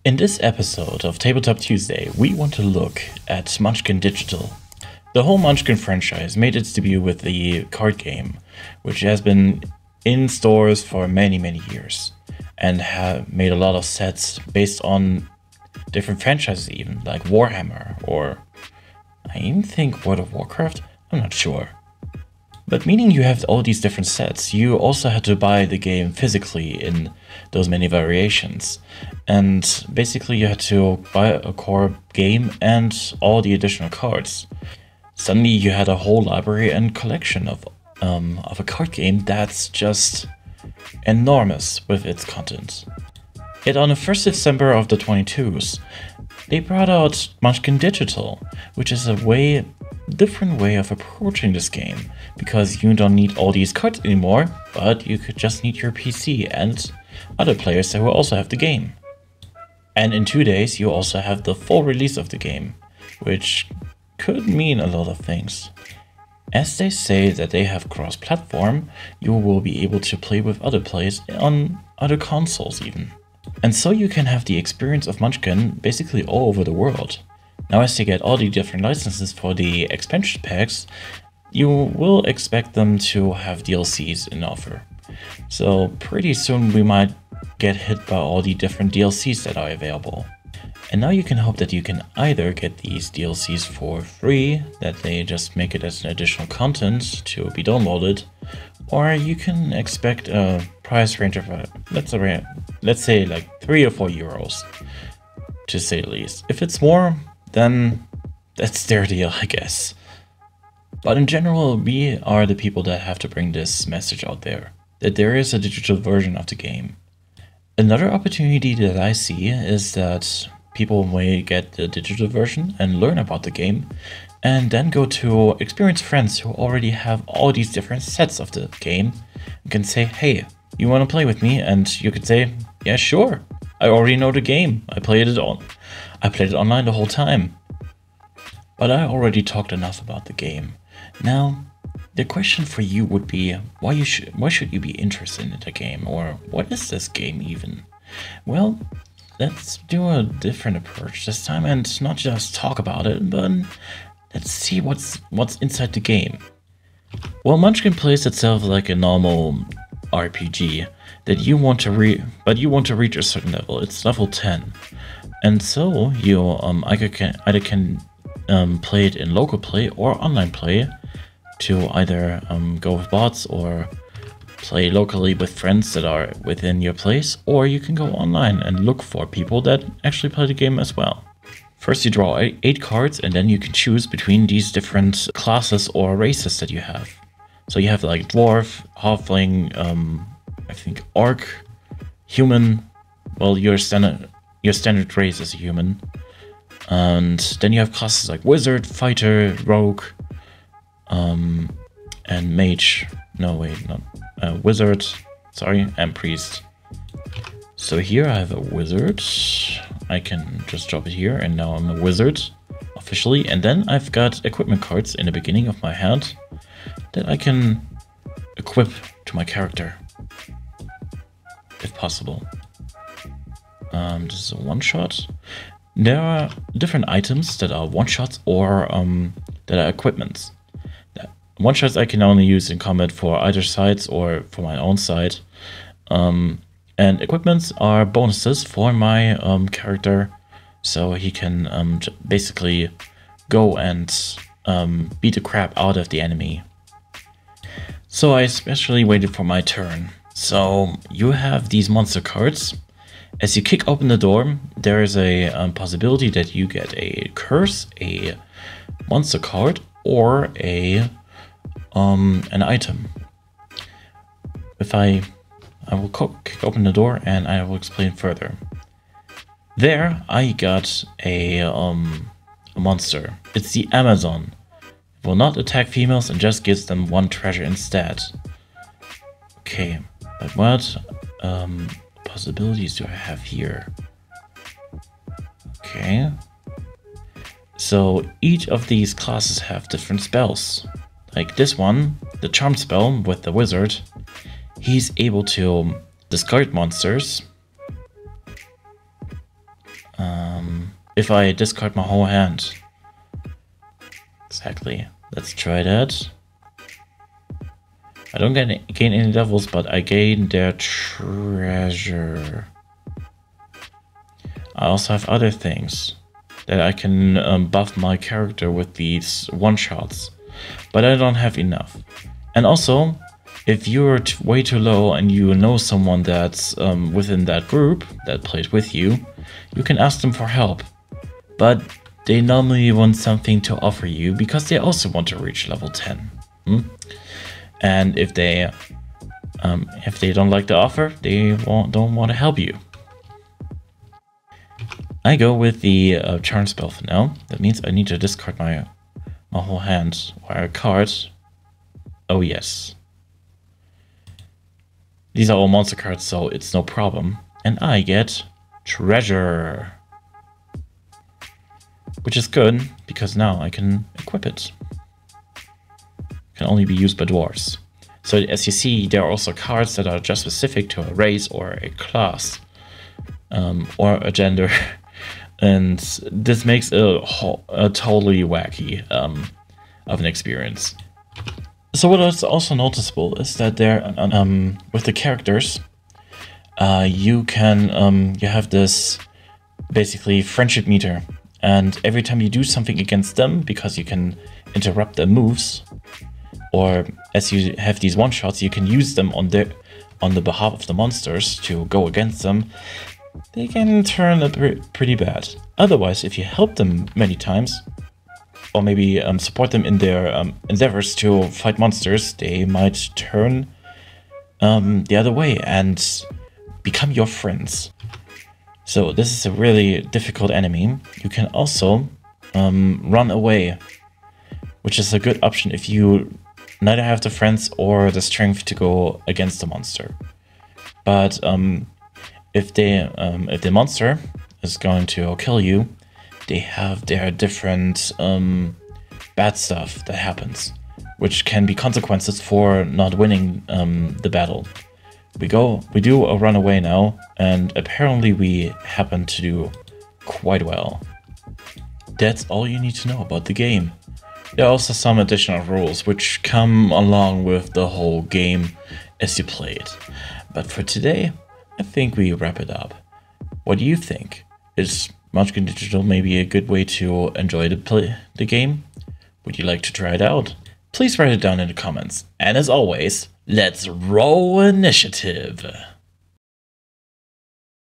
In this episode of Tabletop Tuesday, we want to look at Munchkin Digital. The whole Munchkin franchise made its debut with the card game, which has been in stores for many years, and have made a lot of sets based on different franchises even, like Warhammer, or I even think World of Warcraft, I'm not sure. But meaning you have all these different sets, you also had to buy the game physically in those many variations. And basically you had to buy a core game and all the additional cards. Suddenly you had a whole library and collection of a card game that's just enormous with its content. Yet on the 1st December of the 22s, they brought out Munchkin Digital, which is a different way of approaching this game, because you don't need all these cards anymore, but you could just need your PC and other players that will also have the game. And in 2 days you also have the full release of the game, which could mean a lot of things. As they say that they have cross-platform, you will be able to play with other players on other consoles even. And so you can have the experience of Munchkin basically all over the world. Now as they get all the different licenses for the expansion packs, you will expect them to have DLCs in offer. So pretty soon we might get hit by all the different DLCs that are available. And now you can hope that you can either get these DLCs for free, that they just make it as an additional content to be downloaded, or you can expect a price range of, let's say like 3 or 4 euros, to say the least. If it's more, then that's their deal, I guess. But in general, we are the people that have to bring this message out there, that there is a digital version of the game. Another opportunity that I see is that people may get the digital version and learn about the game, and then go to experienced friends who already have all these different sets of the game and can say, hey, you want to play with me? And you could say, yeah, sure, I already know the game. I played it online the whole time. But I already talked enough about the game. Now, the question for you would be, why should you be interested in the game? Or what is this game even? Well, let's do a different approach this time and not just talk about it, but let's see what's inside the game. Well, Munchkin plays itself like a normal RPG that you want to reach a certain level. It's level 10, and so you either can play it in local play or online play, to either go with bots or play locally with friends that are within your place, or you can go online and look for people that actually play the game as well. First you draw 8 cards, and then you can choose between these different classes or races that you have. So you have like dwarf, halfling, I think orc, human. Well, your standard race is a human. And then you have classes like wizard, fighter, rogue, and mage. No, wait, not wizard. Sorry, and priest. So here I have a wizard. I can just drop it here, and now I'm a wizard officially. And then I've got equipment cards in the beginning of my hand that I can equip to my character, if possible. This is a one-shot. There are different items that are one-shots or that are equipments. One-shots I can only use in combat for either sides or for my own side. And equipments are bonuses for my character, so he can basically go and beat the crap out of the enemy. So I especially waited for my turn. So you have these monster cards. As you kick open the door, there is a possibility that you get a curse, a monster card, or an item. If I will kick open the door and I will explain further. There I got a monster. It's the Amazon. It will not attack females and just gives them 1 treasure instead. Okay, but what possibilities do I have here? Okay. So each of these classes have different spells. Like this one, the charm spell with the wizard, he's able to discard monsters If I discard my whole hand. Exactly. Let's try that. I don't gain any levels, but I gain their treasure. I also have other things that I can buff my character with these one-shots, but I don't have enough. And also, if you're way too low and you know someone that's within that group that plays with you, you can ask them for help. But they normally want something to offer you because they also want to reach level 10. And if they don't like the offer, they don't want to help you. I go with the charm spell for now. That means I need to discard my whole hand or a card. Oh yes. These are all monster cards, so it's no problem. And I get treasure. Which is good, because now I can equip it. Can only be used by dwarves. So as you see, there are also cards that are just specific to a race or a class. Or a gender. And this makes a totally wacky of an experience. So what is also noticeable is that there, with the characters, you have this basically friendship meter. And every time you do something against them, because you can interrupt their moves, or as you have these one-shots, you can use them on the behalf of the monsters to go against them, they can turn pretty bad. Otherwise, if you help them many times, or maybe support them in their endeavors to fight monsters, they might turn the other way and become your friends. So this is a really difficult enemy. You can also run away, which is a good option if you neither have the friends or the strength to go against the monster. But if the monster is going to kill you, they have their different bad stuff that happens, which can be consequences for not winning the battle. We do a runaway now, and apparently we happen to do quite well. That's all you need to know about the game. There are also some additional rules which come along with the whole game as you play it. But for today, I think we wrap it up. What do you think? Is Munchkin Digital maybe a good way to enjoy the game? Would you like to try it out? Please write it down in the comments. And as always, let's roll initiative!